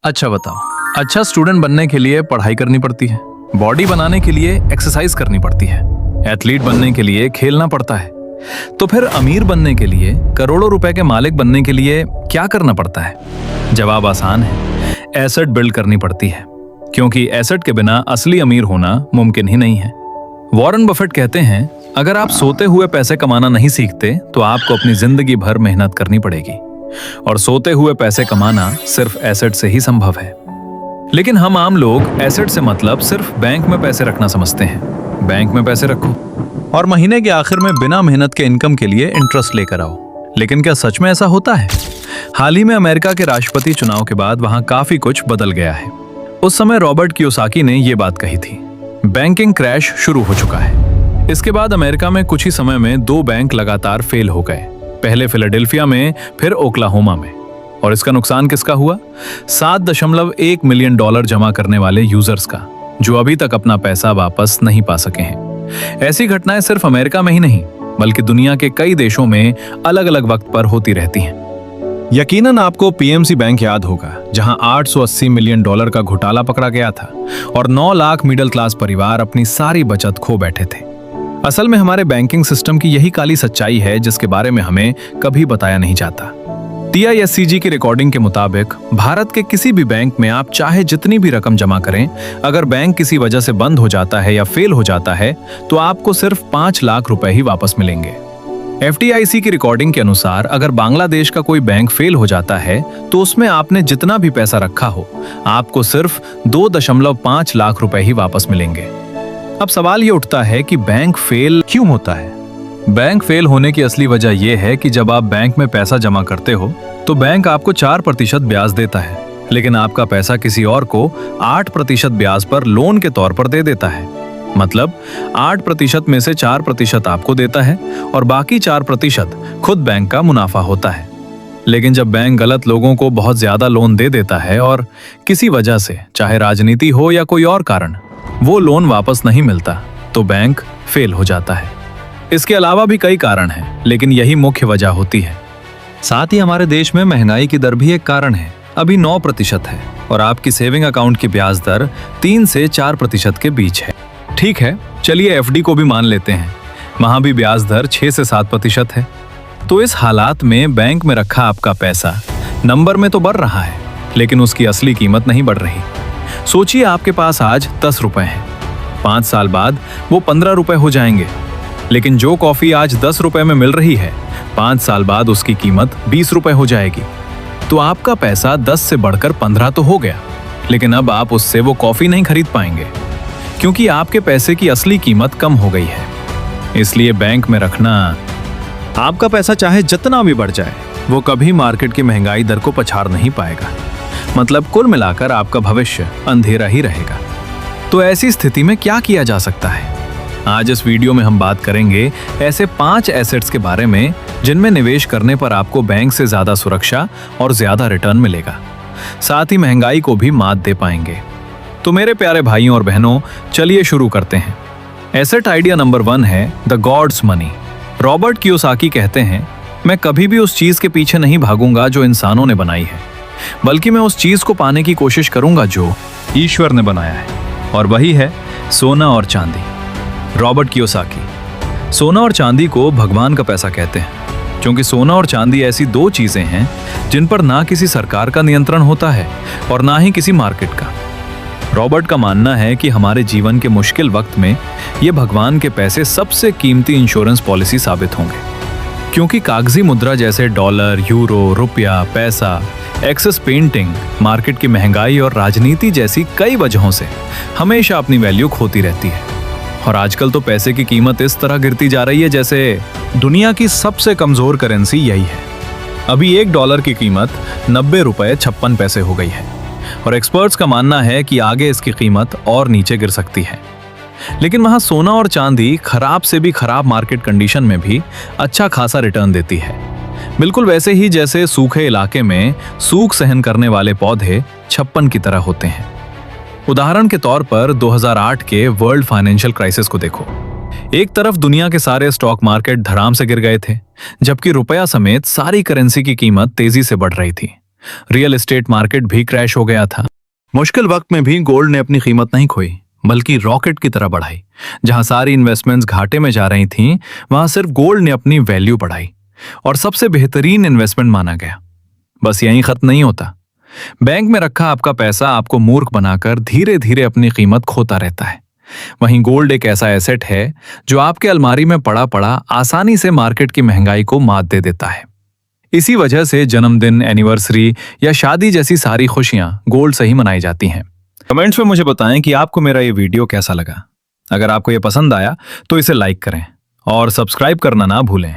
अच्छा बताओ, अच्छा स्टूडेंट बनने के लिए पढ़ाई करनी पड़ती है, बॉडी बनाने के लिए एक्सरसाइज करनी पड़ती है, एथलीट बनने के लिए खेलना पड़ता है। तो फिर अमीर बनने के लिए, करोड़ों रुपए के मालिक बनने के लिए क्या करना पड़ता है? जवाब आसान है, एसेट बिल्ड करनी पड़ती है, क्योंकि एसेट के बिना असली अमीर होना मुमकिन ही नहीं है। वॉरेन बफेट कहते हैं, अगर आप सोते हुए पैसे कमाना नहीं सीखते तो आपको अपनी जिंदगी भर मेहनत करनी पड़ेगी, और सोते हुए पैसे कमाना सिर्फ एसेट से ही संभव है। लेकिन हम आम लोग एसेट से मतलब सिर्फ बैंक में पैसे रखना समझते हैं। बैंक में पैसे रखो और महीने के आखिर में बिना मेहनत के इनकम के लिए इंटरेस्ट लेकर आओ। लेकिन क्या सच में ऐसा होता है? हाल ही में अमेरिका के राष्ट्रपति चुनाव के बाद वहां काफी कुछ बदल गया है। उस समय रॉबर्ट कियोसाकी ने यह बात कही थी, बैंकिंग क्रैश शुरू हो चुका है। इसके बाद अमेरिका में कुछ ही समय में 2 बैंक लगातार फेल हो गए, पहले फिलाडेल्फिया में, फिर ओक्लाहोमा में। और इसका नुकसान किसका हुआ? $7.1 मिलियन जमा करने वाले यूजर्स का, जो अभी तक अपना पैसा वापस नहीं पा सके हैं। ऐसी घटनाएं सिर्फ अमेरिका में ही नहीं, बल्कि दुनिया के कई देशों में अलग अलग वक्त पर होती रहती हैं। यकीनन आपको पीएमसी बैंक याद होगा, जहां $880 मिलियन का घोटाला पकड़ा गया था और 9 लाख मिडिल क्लास परिवार अपनी सारी बचत खो बैठे थे। असल में हमारे बैंकिंग सिस्टम की यही काली सच्चाई है, जिसके बारे में हमें कभी बताया नहीं जाता। TISCG की रिकॉर्डिंग के मुताबिक भारत के किसी भी बैंक में आप चाहे जितनी भी रकम जमा करें, अगर बैंक किसी वजह से बंद हो जाता है या फेल हो जाता है तो आपको सिर्फ 5 लाख रुपए ही वापस मिलेंगे। FDIC की रिकॉर्डिंग के अनुसार अगर बांग्लादेश का कोई बैंक फेल हो जाता है तो उसमें आपने जितना भी पैसा रखा हो, आपको सिर्फ 2.5 लाख रुपए ही वापस मिलेंगे। अब सवाल ये उठता है कि बैंक फेल क्यों होता है? बैंक फेल होने की असली वजह यह है कि जब आप बैंक में पैसा जमा करते हो तो बैंक आपको 4% ब्याज देता है, लेकिन आपका पैसा किसी और को 8% ब्याज पर लोन के तौर पर दे देता है। मतलब 8% में से 4% आपको देता है और बाकी 4% खुद बैंक का मुनाफा होता है। लेकिन जब बैंक गलत लोगों को बहुत ज्यादा लोन दे देता है और किसी वजह से, चाहे राजनीति हो या कोई और कारण, वो लोन वापस नहीं मिलता, तो बैंक फेल हो जाता है। इसके अलावा भी कई कारण हैं, लेकिन यही मुख्य वजह होती है। साथ ही हमारे देश में महंगाई की दर भी एक कारण है। अभी 9% है और आपकी सेविंग अकाउंट की ब्याज दर 3 से 4% के बीच है। ठीक है, चलिए FD को भी मान लेते हैं, वहां भी ब्याज दर 6 से 7% है। तो इस हालात में बैंक में रखा आपका पैसा नंबर में तो बढ़ रहा है, लेकिन उसकी असली कीमत नहीं बढ़ रही। सोचिए, आपके पास आज 10 रुपए हैं, 5 साल बाद वो 15 रुपए हो जाएंगे। लेकिन जो कॉफी आज 10 रुपए में मिल रही है, 5 साल बाद उसकी कीमत 20 रुपए हो जाएगी। तो आपका पैसा 10 से बढ़कर 15 तो हो गया, लेकिन अब आप उससे वो कॉफी नहीं खरीद पाएंगे, क्योंकि आपके पैसे की असली कीमत कम हो गई है। इसलिए बैंक में रखना, आपका पैसा चाहे जितना भी बढ़ जाए, वो कभी मार्केट की महंगाई दर को पछाड़ नहीं पाएगा। मतलब कुल मिलाकर आपका भविष्य अंधेरा ही रहेगा। तो ऐसी स्थिति में क्या किया जा सकता है? आज इस वीडियो में हम बात करेंगे ऐसे 5 एसेट्स के बारे में, जिनमें निवेश करने पर आपको बैंक से ज्यादा सुरक्षा और ज्यादा रिटर्न मिलेगा, साथ ही महंगाई को भी मात दे पाएंगे। तो मेरे प्यारे भाइयों और बहनों, चलिए शुरू करते हैं। एसेट आइडिया नंबर 1 है the gods money. Robert Kiyosaki कहते हैं, मैं कभी भी उस चीज के पीछे नहीं भागूंगा जो इंसानों ने बनाई है, बल्कि मैं उस चीज को पाने की कोशिश करूंगा जो ईश्वर ने बनाया है, और वही है सोना और चांदी। Robert Kiyosaki. सोना और चांदी को भगवान का पैसा कहते हैं, क्योंकि सोना और चांदी ऐसी 2 चीजें हैं जिन पर ना किसी सरकार का नियंत्रण होता है और ना ही किसी मार्केट का। रॉबर्ट का मानना है कि हमारे जीवन के मुश्किल वक्त में ये भगवान के पैसे सबसे कीमती इंश्योरेंस पॉलिसी साबित होंगे, क्योंकि कागजी मुद्रा जैसे डॉलर, यूरो, रुपया, पैसा, एक्सेस पेंटिंग, मार्केट की महंगाई और राजनीति जैसी कई वजहों से हमेशा अपनी वैल्यू खोती रहती है। और आजकल तो पैसे की कीमत इस तरह गिरती जा रही है जैसे दुनिया की सबसे कमजोर करेंसी यही है। अभी $1 की कीमत 90 रुपए 56 पैसे हो गई है, और एक्सपर्ट्स का मानना है कि आगे इसकी कीमत और नीचे गिर सकती है। लेकिन वहां सोना और चांदी खराब से भी खराब मार्केट कंडीशन में भी अच्छा खासा रिटर्न देती है, बिल्कुल वैसे ही जैसे सूखे इलाके में सूख सहन करने वाले पौधे 56 की तरह होते हैं। उदाहरण के तौर पर 2008 के वर्ल्ड फाइनेंशियल क्राइसिस को देखो। एक तरफ दुनिया के सारे स्टॉक मार्केट धड़ाम से गिर गए थे, जबकि रुपया समेत सारी करेंसी की कीमत तेजी से बढ़ रही थी। रियल एस्टेट मार्केट भी क्रैश हो गया था। मुश्किल वक्त में भी गोल्ड ने अपनी कीमत नहीं खोई, बल्कि रॉकेट की तरह बढ़ाई। जहां सारी इन्वेस्टमेंट्स घाटे में जा रही थीं, वहां सिर्फ गोल्ड ने अपनी वैल्यू बढ़ाई और सबसे बेहतरीन इन्वेस्टमेंट माना गया। बस यहीं खत्म नहीं होता। बैंक में रखा आपका पैसा आपको मूर्ख बनाकर धीरे धीरे अपनी कीमत खोता रहता है। वहीं गोल्ड एक ऐसा एसेट है जो आपके अलमारी में पड़ा पड़ा आसानी से मार्केट की महंगाई को मात दे देता है। इसी वजह से जन्मदिन, एनिवर्सरी या शादी जैसी सारी खुशियां गोल्ड से ही मनाई जाती हैं। कमेंट्स में मुझे बताएं कि आपको मेरा ये वीडियो कैसा लगा। अगर आपको ये पसंद आया तो इसे लाइक करें और सब्सक्राइब करना ना भूलें।